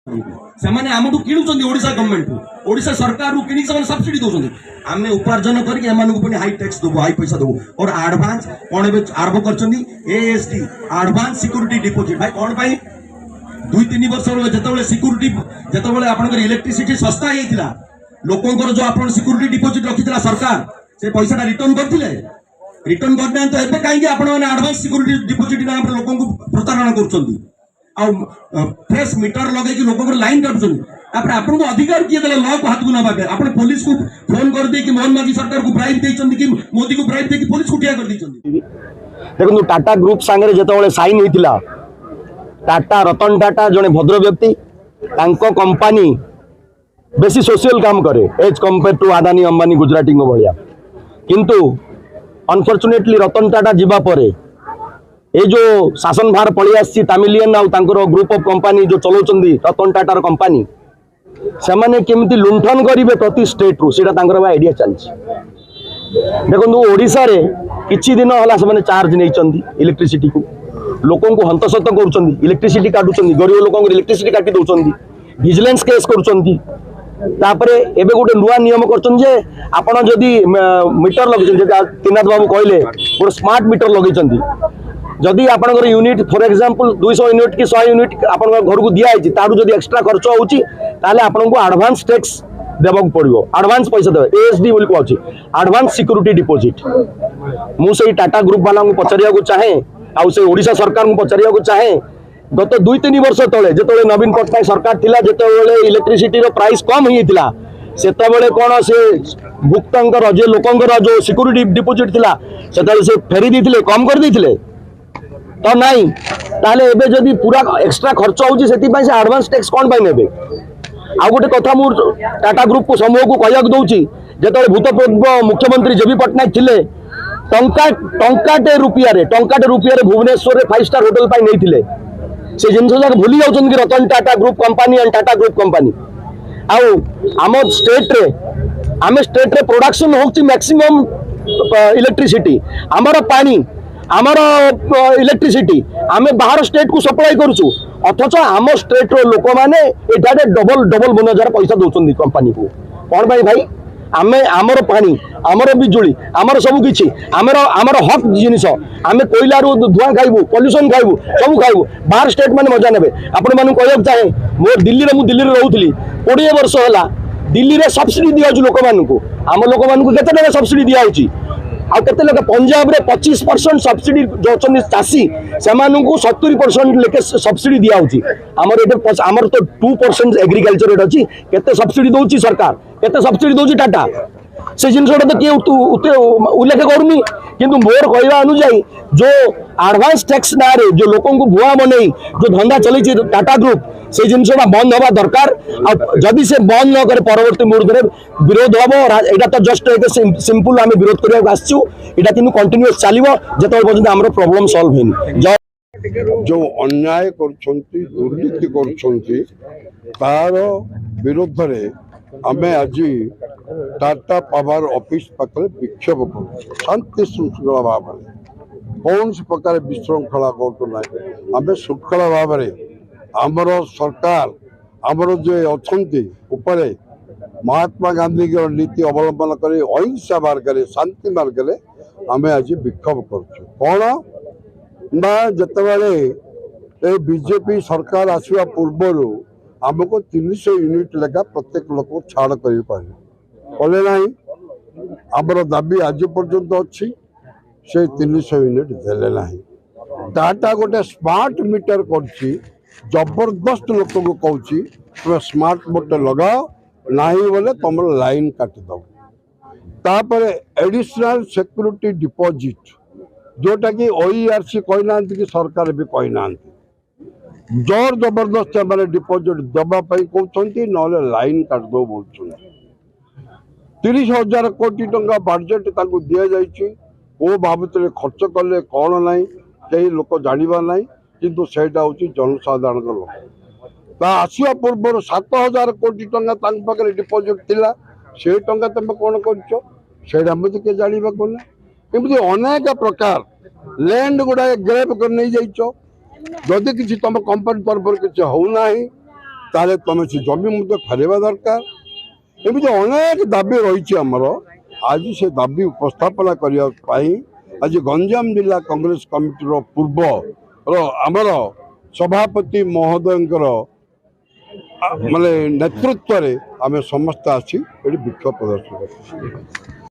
ସେମାନେ ଆମଠୁ କିଣୁଛନ୍ତି ଓଡିଶା ଗଭର୍ଣ୍ଣମେଣ୍ଟ ଓଡିଶା ସରକାର କିଣିକି ସେମାନେ ସବସିଡି ଦଉଛନ୍ତି ଆମେ ଉପାର୍ଜନ କରିକି ଏମାନଙ୍କୁ ପୁଣି ହାଇ ଟ୍ୟାକ୍ସ ଦେବୁ ହାଇ ପଇସା ଦେବୁ और ଆଡଭାନ୍ସ କଣ ଏବେ ଆରମ୍ଭ କରିଛନ୍ତି एएसडी ଆଡଭାନ୍ସ ସିକ୍ୟୁରିଟି ଡିପୋଜିଟ୍ ଭାଇ କଣ ପାଇଁ 2-3 ବର୍ଷ ଯେତେବେଳେ ସିକ୍ୟୁରିଟି ଯେତେବେଳେ ଆପଣଙ୍କର ଇଲେକ୍ଟ୍ରିସିଟି ଶସ୍ତା ହେଇଥିଲା ଲୋକଙ୍କର ଯୋଉ ଆପଣ ସିକ୍ୟୁରିଟି ଡିପୋଜିଟ୍ ରଖିଥିଲା ସରକାର ସେ ପଇସାଟା ରିଟର୍ନ କରିଥିଲେ ରିଟର୍ନ କରିନାହାନ୍ତି ଏବେ କାହିଁକି ଆପଣମାନେ ଆଡଭାନ୍ସ ସିକ୍ୟୁରିଟି ଡିପୋଜିଟ୍ ନା ଆପଣ ଲୋକଙ୍କୁ ପ୍ରତାରଣା କରୁଛନ୍ତି फ्रेश मीटर लगे लोक लाइन काटुन आपको अधिकार किए देला लॉ को हाथ को नवा आप पुलिस को फोन कर दे कि मोहन माझी सरकार को ब्राइब देइछन कि मोदी को ब्राइब दे कि पुलिस को ठिया कर देइछन देखो टाटा ग्रुप सांगे जेतबेले साइन होइतिला टाटा रतन टाटा जने भद्र व्यक्ति तांको कंपनी बेसी सोशल काम करे as compare to Adani Ambani Gujarati भाया किंतु अनफॉर्चुनेटली रतन टाटा जीवा परे ये जो शासन भार पलि आसी तामिलियन आउर ग्रुप ऑफ कंपनी जो चलाउछन्ती रतन टाटार कंपनी से माने केमिति लुंठन करेंगे प्रति स्टेट रु सेटा तांकर आइडिया चलछि देखो ओडिशा रे किछि दिन होला से माने चार्ज नैचन्ती इलेक्ट्रिसिटी को लोकन को हंतसत करूछन्ती इलेक्ट्रिसिटी काटुछन्ती गरीब लोकन को इलेक्ट्रिसिटी काटी दउछन्ती विजिलेंस केस करूछन्ती तापरे एबे गोटे नुआ नियम करछन जे आपण जदी मीटर लगैछन जे तिनाथ बाबू कहले गोटे स्मार्ट मीटर लगैछन्ती जदि आपनकर यूनिट फॉर एग्जांपल 200 यूनिट कि 100 यूनिट आपन घर को दिया है तारू जदि एक्स्ट्रा खर्च होउची ताले आपन को एडवांस टैक्स देबक पड़िबो एडवांस पैसा देबे एएसडी बोली को अछि एडवांस सिक्योरिटी डिपॉजिट मु सेही टाटा ग्रुप वाला को पचरिया को चाहे आ से ओडिशा सरकार को पचरिया को चाहे गत 2-3 वर्ष तले जेतले नवीन पटनायक सरकार थिला जेतले इलेक्ट्रिसिटी रो प्राइस कम हिथिला सेतबेले कोन से भुक्तंकर जे लोकंकर जो सिक्योरिटी डिपॉजिट थिला सेतले से फेरी दिथिले कम कर दिथिले तो नहीं ताले एबे जदि पूरा एक्स्ट्रा खर्च होउची सेति पई से एडवांस टैक्स कोन पई नेबे आ गोटे कथा मु टाटा ग्रुप को समूह को कहया दउची जेतले भूतपूर्व मुख्यमंत्री जेबी पटनायक थिले टंकाटे रुपया रे भुवनेश्वर रे 5 स्टार होटल पई नैथिले से जिनस जाक भूली जाउछन कि Ratan Tata group company and Tata group company आउ आम स्टेट रे प्रोडक्शन होउची मैक्सिमम इलेक्ट्रिसिटी हमर पानी आमर इलेक्ट्रिसिटी आमे बाहर स्टेट को सप्लाई करूछु अथच आम स्टेट रो लोक माने एटाडे डबल बनजार पैसा दउछन्दी कंपनी को कोन भाई आमे आमर पानी आमर बिजुली आमर सब किछि आमर हक जिनिस आमे कोयला रो धुआं खाइबू पोल्यूशन खाइबू सब खाइबू बाहर स्टेट माने मजा नेबे आपण मानु कहय चाहे मोर दिल्ली रे रहउथली 20 वर्ष होला दिल्ली रे सब्सिडी दिया छु लोक मानु को आम लोक मानु को केते टका सब्सिडी दिया होची आ केते लोक पंजाब रे 25% सब्सिडी जो छन चासी से मानु को 70% लेके सब्सिडी दिया होची हमर तो 2% एग्रीकल्चर रेट अछि केते सब्सिडी दोची सरकार केते सब्सिडी दोची टाटा से जिनसोटा तो किए उल्लेख करूनी किंतु मोर कहवा अनुଯାयी जो एडवांस टैक्स ना रे जो लोकों को भुआ बनई जो धंदा चली टाटा ग्रुप से जिनसोटा बंद हवा दरकार जदि से बंद न करे परवर्ती मुहूर्त विरोध हम एटा तो जस्ट एक सिंपल आम विरोध करने आसचु एटा किंतु कंटिन्यूअस चलिबो जतबे पर्यंत हमरो प्रॉब्लम सॉल्व हेनी जो अन्याय करछंती दुर्नीति करछंती तार विरोध रे आमे आज टाटा पावर ऑफिस पाखे विक्षोभ कर शांति श्रृंखला भाव कौन प्रकार विशृंखला करना आम श्रृंखला भाव आमर सरकार आमर जे अच्छे उपरे महात्मा गांधी की नीति अवलंबन कर अहिंसा मार्ग शांति मार्ग आम आज विक्षोभ कौन जिते बीजेपी सरकार आसवा पूर्वर आमको 300 यूनिट लेखा प्रत्येक लोक छाड़ कले ना आमर दाबी आज पर्यंत अच्छी से 300 यूनिट देले ना टाटा गोटे स्मार्ट मीटर कर जबरदस्त लोक को कहूँ तुम स्मार्ट मीटर लगाओ नहीं बोले तुम लाइन काटिद तापर एडिशनल सिक्योरिटी डिपॉजिट जोटा कि OERC कहना कि सरकार भी कहना जोर जबरदस्त मैंने डिपॉजिट देवाई कहते ना लाइन काटद बोल 30,000 कोटी टंका बजेट दि जाइए को बाबद खर्च कले कौन ना कई लोक जानवा ना किंतु सेटा हूँ जनसाधारण लोक आसवा पूर्व 7,000 कोटी टंका पाखे डिपॉजिट थिला से टंका तुम कौन कर मत किए जानवा ना एमती अनेक प्रकार लैंड गुड़ा ग्रेप कर नहीं जाइछ जदि किसी तुम कंपनी तरफ किसी होना ताले तुम से जमी मुद्दे फेरवा दरकार एमती अनेक दाबी रही आमर आज से दाबी उपस्थापना करने आज गंजाम जिला कांग्रेस कमिटी पूर्व आमर सभापति महोदय माने नेतृत्व में आम समस्त आसी विक्षोभ प्रदर्शन कर।